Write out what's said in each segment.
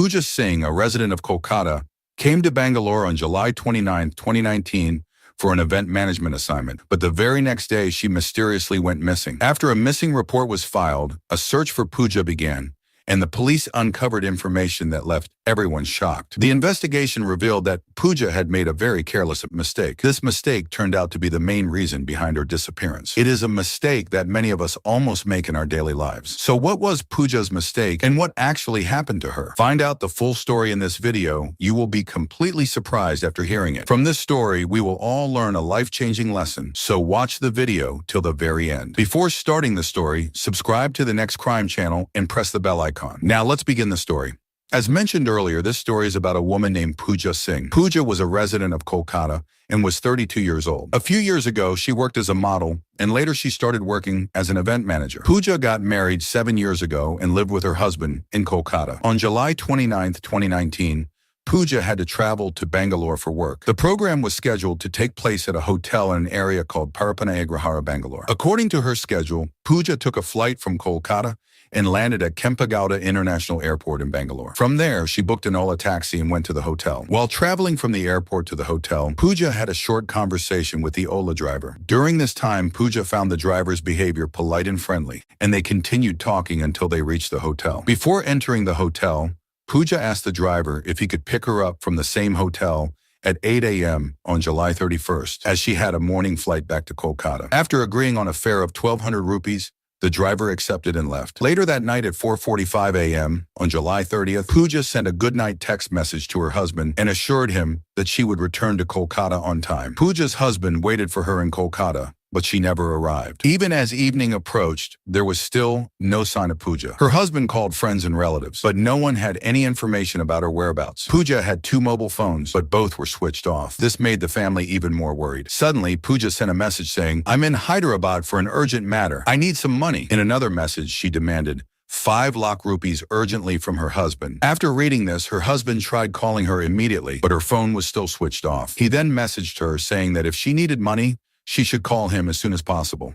Pooja Singh, a resident of Kolkata, came to Bangalore on July 29, 2019 for an event management assignment, but the very next day she mysteriously went missing. After a missing report was filed, a search for Pooja began, and the police uncovered information that left everyone shocked. The investigation revealed that Pooja had made a very careless mistake. This mistake turned out to be the main reason behind her disappearance. It is a mistake that many of us almost make in our daily lives. So what was Pooja's mistake and what actually happened to her? Find out the full story in this video. You will be completely surprised after hearing it. From this story, we will all learn a life-changing lesson. So watch the video till the very end. Before starting the story, subscribe to the Next Crime channel and press the bell icon. Now let's begin the story. As mentioned earlier, this story is about a woman named Pooja Singh. Pooja was a resident of Kolkata and was 32 years old. A few years ago, she worked as a model, and later she started working as an event manager. Pooja got married 7 years ago and lived with her husband in Kolkata. On July 29, 2019, Pooja had to travel to Bangalore for work. The program was scheduled to take place at a hotel in an area called Parapanayagrahara, Bangalore. According to her schedule, Pooja took a flight from Kolkata and landed at Kempegowda International Airport in Bangalore. From there, she booked an Ola taxi and went to the hotel. While traveling from the airport to the hotel, Pooja had a short conversation with the Ola driver. During this time, Pooja found the driver's behavior polite and friendly, and they continued talking until they reached the hotel. Before entering the hotel, Pooja asked the driver if he could pick her up from the same hotel at 8 a.m. on July 31st, as she had a morning flight back to Kolkata. After agreeing on a fare of 1,200 rupees, the driver accepted and left. Later that night at 4:45 a.m. on July 30th, Pooja sent a goodnight text message to her husband and assured him that she would return to Kolkata on time. Pooja's husband waited for her in Kolkata, but she never arrived. Even as evening approached, there was still no sign of Pooja. Her husband called friends and relatives, but no one had any information about her whereabouts. Pooja had 2 mobile phones, but both were switched off. This made the family even more worried. Suddenly, Pooja sent a message saying, "I'm in Hyderabad for an urgent matter. I need some money." In another message, she demanded 5 lakh rupees urgently from her husband. After reading this, her husband tried calling her immediately, but her phone was still switched off. He then messaged her saying that if she needed money, she should call him as soon as possible.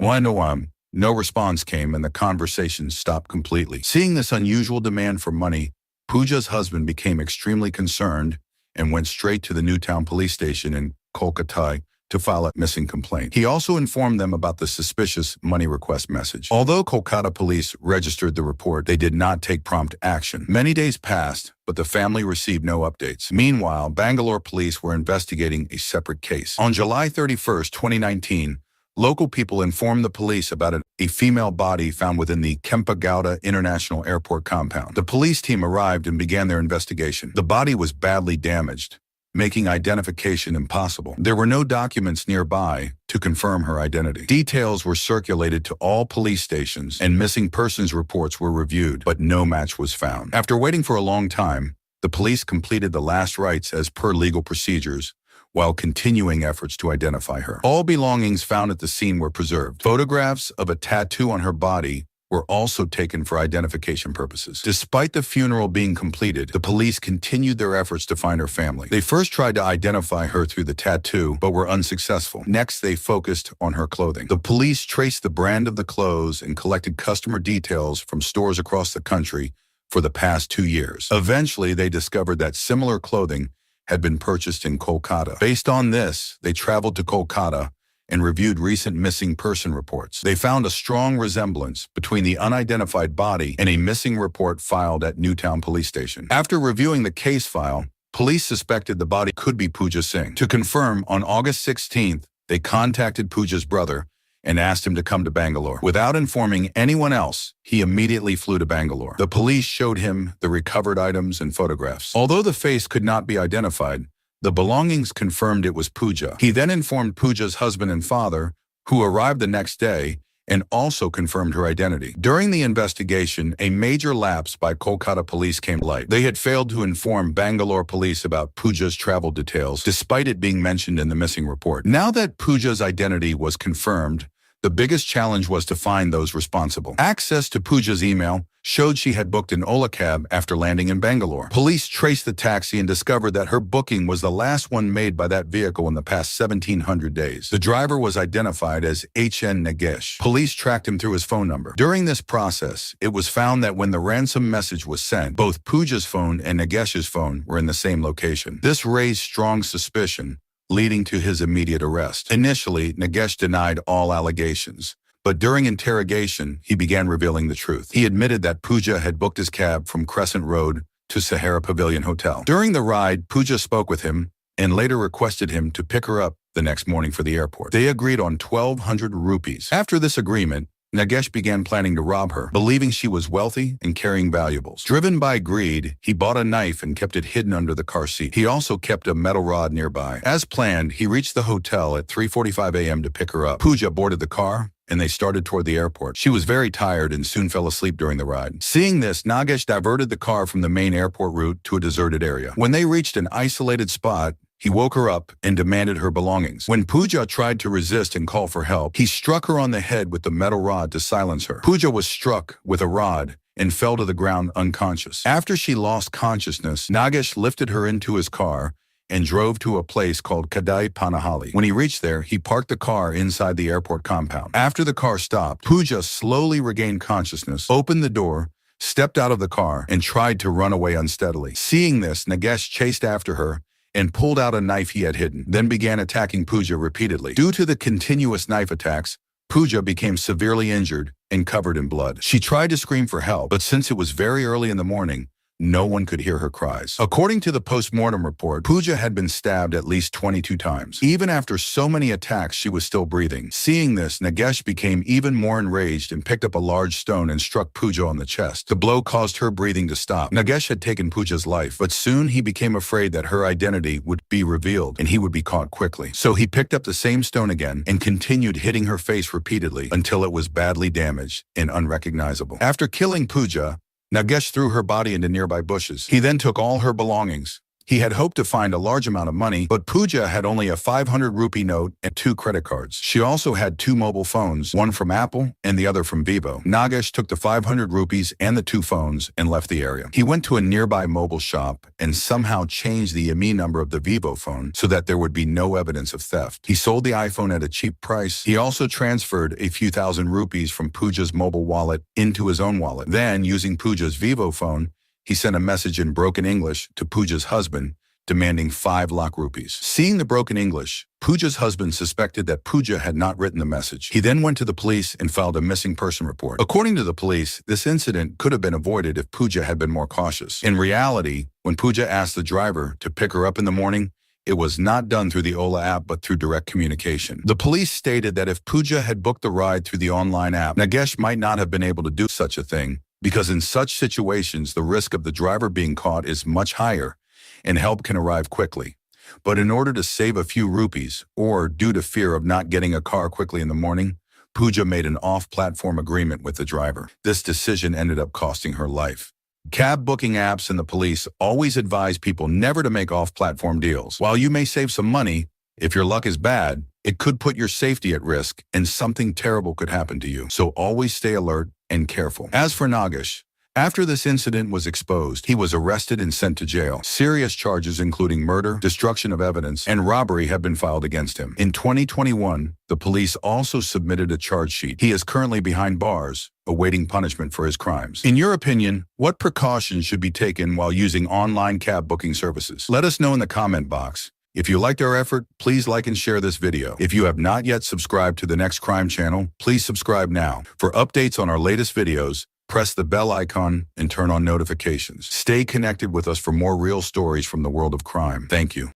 No response came and the conversation stopped completely. Seeing this unusual demand for money, Pooja's husband became extremely concerned and went straight to the Newtown police station in Kolkata to file a missing complaint. He also informed them about the suspicious money request message. Although Kolkata police registered the report, they did not take prompt action. Many days passed, but the family received no updates. Meanwhile, Bangalore police were investigating a separate case. On July 31st, 2019, local people informed the police about a female body found within the Kempegowda International Airport compound. The police team arrived and began their investigation. The body was badly damaged, making identification impossible. There were no documents nearby to confirm her identity. Details were circulated to all police stations and missing persons reports were reviewed, but no match was found. After waiting for a long time, the police completed the last rites as per legal procedures, while continuing efforts to identify her. All belongings found at the scene were preserved. Photographs of a tattoo on her body were also taken for identification purposes. Despite the funeral being completed, the police continued their efforts to find her family. They first tried to identify her through the tattoo, but were unsuccessful. Next, they focused on her clothing. The police traced the brand of the clothes and collected customer details from stores across the country for the past 2 years. Eventually, they discovered that similar clothing had been purchased in Kolkata. Based on this, they traveled to Kolkata and reviewed recent missing person reports. They found a strong resemblance between the unidentified body and a missing report filed at Newtown Police Station. After reviewing the case file, police suspected the body could be Pooja Singh. To confirm, on August 16th, they contacted Pooja's brother and asked him to come to Bangalore. Without informing anyone else, he immediately flew to Bangalore. The police showed him the recovered items and photographs. Although the face could not be identified, the belongings confirmed it was Pooja. He then informed Pooja's husband and father, who arrived the next day, and also confirmed her identity. During the investigation, a major lapse by Kolkata police came to light. They had failed to inform Bangalore police about Pooja's travel details, despite it being mentioned in the missing report. Now that Pooja's identity was confirmed, The biggest challenge was to find those responsible. Access to Pooja's email showed she had booked an Ola cab after landing in Bangalore. Police traced the taxi and discovered that her booking was the last one made by that vehicle in the past 1,700 days. The driver was identified as H.N. Nagesh. Police tracked him through his phone number. During this process, it was found that when the ransom message was sent, both Pooja's phone and Nagesh's phone were in the same location. This raised strong suspicion, leading to his immediate arrest. Initially, Nagesh denied all allegations, but during interrogation, he began revealing the truth. He admitted that Pooja had booked his cab from Crescent Road to Sahara Pavilion Hotel. During the ride, Pooja spoke with him and later requested him to pick her up the next morning for the airport. They agreed on 1,200 rupees. After this agreement, Nagesh began planning to rob her, believing she was wealthy and carrying valuables. Driven by greed, he bought a knife and kept it hidden under the car seat. He also kept a metal rod nearby. As planned, he reached the hotel at 3:45 a.m. to pick her up. Pooja boarded the car, and they started toward the airport. She was very tired and soon fell asleep during the ride. Seeing this, Nagesh diverted the car from the main airport route to a deserted area. When they reached an isolated spot, he woke her up and demanded her belongings. When Pooja tried to resist and call for help, he struck her on the head with the metal rod to silence her. Pooja was struck with a rod and fell to the ground unconscious. After she lost consciousness, Nagesh lifted her into his car and drove to a place called Kadai Panahalli. When he reached there, he parked the car inside the airport compound. After the car stopped, Pooja slowly regained consciousness, opened the door, stepped out of the car, and tried to run away unsteadily. Seeing this, Nagesh chased after her and pulled out a knife he had hidden, then began attacking Pooja repeatedly. Due to the continuous knife attacks, Pooja became severely injured and covered in blood. She tried to scream for help, but since it was very early in the morning, no one could hear her cries. According to the post-mortem report, Pooja had been stabbed at least 22 times. Even after so many attacks, she was still breathing. Seeing this, Nagesh became even more enraged and picked up a large stone and struck Pooja on the chest. The blow caused her breathing to stop. Nagesh had taken Pooja's life, but soon he became afraid that her identity would be revealed and he would be caught quickly. So he picked up the same stone again and continued hitting her face repeatedly until it was badly damaged and unrecognizable. After killing Pooja, Nagesh threw her body into nearby bushes. He then took all her belongings. He had hoped to find a large amount of money, but Pooja had only a 500 rupee note and 2 credit cards. She also had 2 mobile phones, one from Apple and the other from Vivo. Nagesh took the 500 rupees and the 2 phones and left the area. He went to a nearby mobile shop and somehow changed the IMEI number of the Vivo phone so that there would be no evidence of theft. He sold the iPhone at a cheap price. He also transferred a few thousand rupees from Pooja's mobile wallet into his own wallet. Then, using Pooja's Vivo phone, he sent a message in broken English to Pooja's husband, demanding 5 lakh rupees. Seeing the broken English, Pooja's husband suspected that Pooja had not written the message. He then went to the police and filed a missing person report. According to the police, this incident could have been avoided if Pooja had been more cautious. In reality, when Pooja asked the driver to pick her up in the morning, it was not done through the Ola app, but through direct communication. The police stated that if Pooja had booked the ride through the online app, Nagesh might not have been able to do such a thing, because in such situations, the risk of the driver being caught is much higher and help can arrive quickly. But in order to save a few rupees, or due to fear of not getting a car quickly in the morning, Pooja made an off-platform agreement with the driver. This decision ended up costing her life. Cab booking apps and the police always advise people never to make off-platform deals. While you may save some money, if your luck is bad, it could put your safety at risk and something terrible could happen to you. So always stay alert and careful. As for Nagesh, after this incident was exposed, he was arrested and sent to jail. Serious charges including murder, destruction of evidence, and robbery have been filed against him. In 2021, the police also submitted a charge sheet. He is currently behind bars, awaiting punishment for his crimes. In your opinion, what precautions should be taken while using online cab booking services? Let us know in the comment box. If you liked our effort, please like and share this video. If you have not yet subscribed to the Next Crime channel, please subscribe now. For updates on our latest videos, press the bell icon and turn on notifications. Stay connected with us for more real stories from the world of crime. Thank you.